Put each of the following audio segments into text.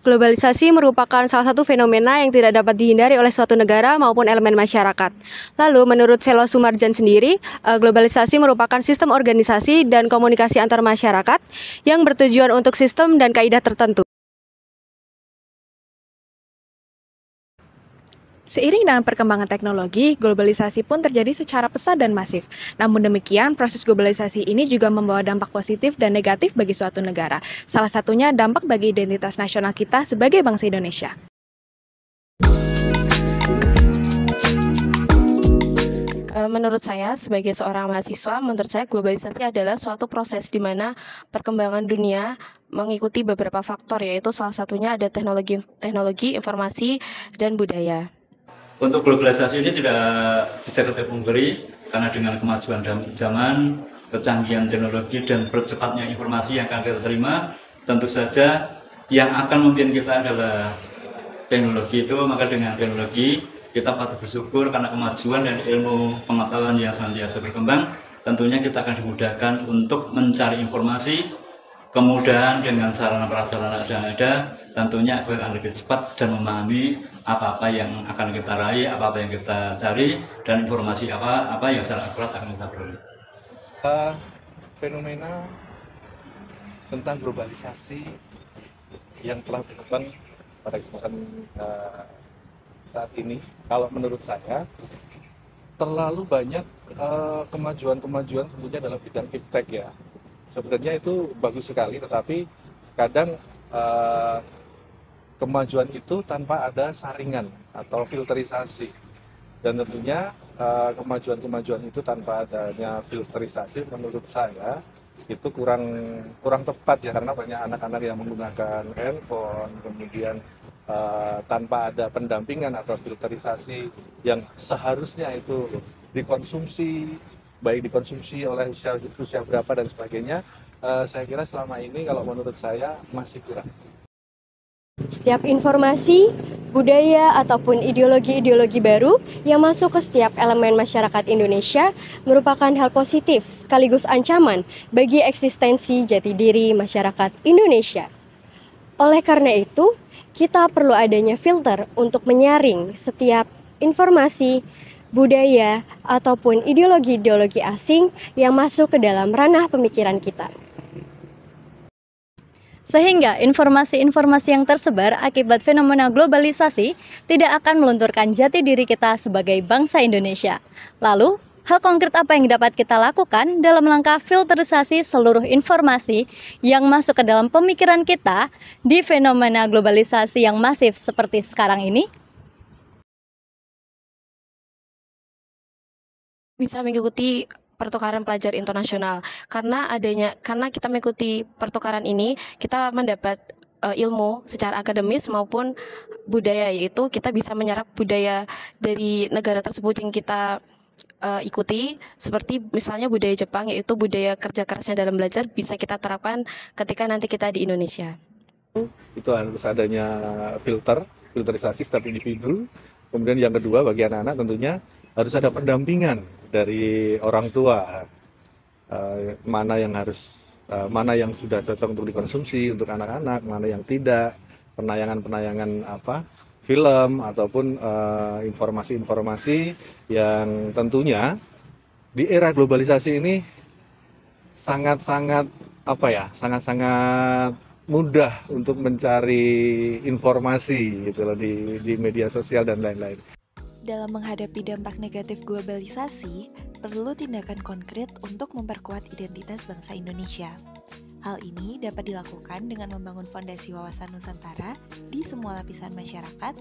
Globalisasi merupakan salah satu fenomena yang tidak dapat dihindari oleh suatu negara maupun elemen masyarakat. Lalu, menurut Selo Sumarjan sendiri, globalisasi merupakan sistem organisasi dan komunikasi antar masyarakat yang bertujuan untuk sistem dan kaidah tertentu. Seiring dengan perkembangan teknologi, globalisasi pun terjadi secara pesat dan masif. Namun demikian, proses globalisasi ini juga membawa dampak positif dan negatif bagi suatu negara. Salah satunya dampak bagi identitas nasional kita sebagai bangsa Indonesia. Menurut saya, sebagai seorang mahasiswa, menurut saya globalisasi adalah suatu proses di mana perkembangan dunia mengikuti beberapa faktor, yaitu salah satunya ada teknologi, informasi, dan budaya. Untuk globalisasi ini tidak bisa kita pungkiri karena dengan kemajuan zaman, kecanggihan teknologi dan percepatnya informasi yang akan kita terima, tentu saja yang akan memimpin kita adalah teknologi itu. Maka dengan teknologi kita patut bersyukur karena kemajuan dan ilmu pengetahuan yang senantiasa berkembang, tentunya kita akan dimudahkan untuk mencari informasi, kemudahan dengan sarana prasarana yang ada, tentunya akan lebih cepat dan memahami apa-apa yang akan kita raih, apa-apa yang kita cari, dan informasi apa yang secara akurat akan kita peroleh. Fenomena tentang globalisasi yang telah berkembang pada kesempatan saat ini, kalau menurut saya terlalu banyak kemajuan-kemajuan tentunya dalam bidang iptek ya. Sebenarnya itu bagus sekali, tetapi kadang kemajuan itu tanpa ada saringan atau filterisasi, dan tentunya kemajuan-kemajuan itu tanpa adanya filterisasi menurut saya itu kurang tepat ya, karena banyak anak-anak yang menggunakan handphone, kemudian tanpa ada pendampingan atau filterisasi yang seharusnya itu dikonsumsi, baik dikonsumsi oleh usia berapa dan sebagainya. Saya kira selama ini kalau menurut saya masih kurang. Setiap informasi, budaya, ataupun ideologi-ideologi baru yang masuk ke setiap elemen masyarakat Indonesia merupakan hal positif sekaligus ancaman bagi eksistensi jati diri masyarakat Indonesia. Oleh karena itu, kita perlu adanya filter untuk menyaring setiap informasi, budaya, ataupun ideologi-ideologi asing yang masuk ke dalam ranah pemikiran kita. Sehingga informasi-informasi yang tersebar akibat fenomena globalisasi tidak akan melunturkan jati diri kita sebagai bangsa Indonesia. Lalu, hal konkret apa yang dapat kita lakukan dalam langkah filterisasi seluruh informasi yang masuk ke dalam pemikiran kita di fenomena globalisasi yang masif seperti sekarang ini? Bisa mengikuti pertukaran pelajar internasional, karena kita mengikuti pertukaran ini kita mendapat ilmu secara akademis maupun budaya, yaitu kita bisa menyerap budaya dari negara tersebut yang kita ikuti, seperti misalnya budaya Jepang, yaitu budaya kerja kerasnya dalam belajar bisa kita terapkan ketika nanti kita di Indonesia. Itu harus adanya filterisasi setiap individu. Kemudian yang kedua, bagi anak-anak tentunya harus ada pendampingan dari orang tua, mana yang sudah cocok untuk dikonsumsi untuk anak-anak, mana yang tidak, penayangan film ataupun informasi-informasi yang tentunya di era globalisasi ini sangat-sangat mudah untuk mencari informasi gitu loh di media sosial dan lain-lain. Dalam menghadapi dampak negatif globalisasi, perlu tindakan konkret untuk memperkuat identitas bangsa Indonesia. Hal ini dapat dilakukan dengan membangun fondasi wawasan Nusantara di semua lapisan masyarakat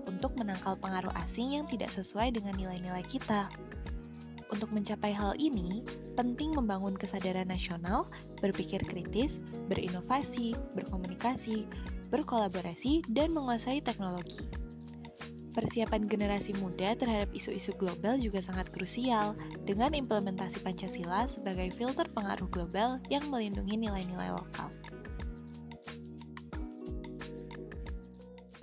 untuk menangkal pengaruh asing yang tidak sesuai dengan nilai-nilai kita. Untuk mencapai hal ini, penting membangun kesadaran nasional, berpikir kritis, berinovasi, berkomunikasi, berkolaborasi, dan menguasai teknologi. Persiapan generasi muda terhadap isu-isu global juga sangat krusial dengan implementasi Pancasila sebagai filter pengaruh global yang melindungi nilai-nilai lokal.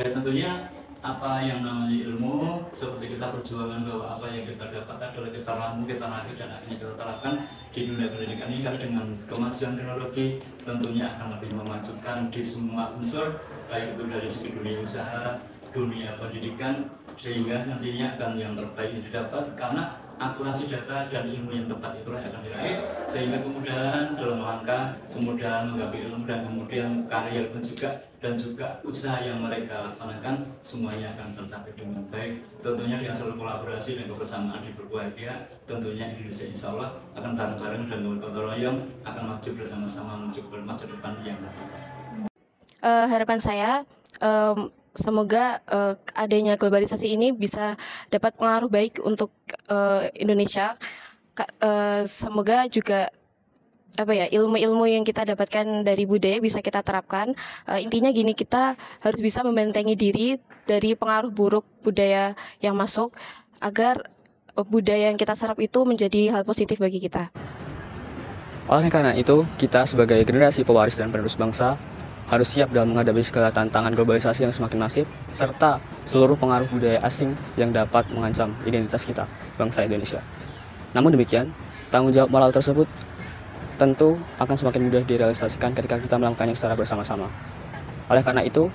Ya, tentunya apa yang namanya ilmu, seperti kita perjuangan bahwa apa yang kita dapat adalah kita ramu, kita nakik, dan akhirnya kita terapkan di dunia pendidikan ini, karena dengan kemajuan teknologi tentunya akan lebih memajukan di semua unsur, baik itu dari segi dunia usaha, dunia pendidikan, sehingga nantinya akan yang terbaik yang didapat, karena akurasi data dan ilmu yang tepat itulah yang akan diraih, sehingga kemudahan dalam langkah, kemudahan menggapai ilmu, dan kemudian karya pun juga, dan juga usaha yang mereka laksanakan semuanya akan tercapai dengan baik, tentunya dengan selalu kolaborasi dan kebersamaan di berbagai pihak. Tentunya Indonesia insya Allah akan bareng-bareng dan gotong royong akan maju bersama-sama menuju ke masa depan yang lebih baik. Harapan saya semoga adanya globalisasi ini bisa dapat pengaruh baik untuk Indonesia. Semoga juga ilmu-ilmu yang kita dapatkan dari budaya bisa kita terapkan. Intinya gini, kita harus bisa membentengi diri dari pengaruh buruk budaya yang masuk agar budaya yang kita serap itu menjadi hal positif bagi kita. Oleh karena itu, kita sebagai generasi pewaris dan penerus bangsa harus siap dalam menghadapi segala tantangan globalisasi yang semakin masif, serta seluruh pengaruh budaya asing yang dapat mengancam identitas kita, bangsa Indonesia. Namun demikian, tanggung jawab moral tersebut tentu akan semakin mudah direalisasikan ketika kita melakukannya secara bersama-sama. Oleh karena itu,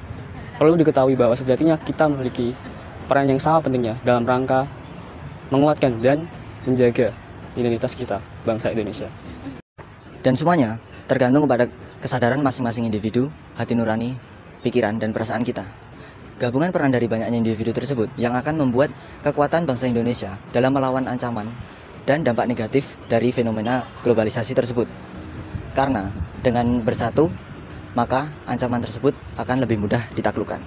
perlu diketahui bahwa sejatinya kita memiliki peran yang sama pentingnya dalam rangka menguatkan dan menjaga identitas kita, bangsa Indonesia. Dan semuanya tergantung kepada kesadaran masing-masing individu, hati nurani, pikiran, dan perasaan kita. Gabungan peran dari banyaknya individu tersebut yang akan membuat kekuatan bangsa Indonesia dalam melawan ancaman dan dampak negatif dari fenomena globalisasi tersebut. Karena dengan bersatu, maka ancaman tersebut akan lebih mudah ditaklukkan.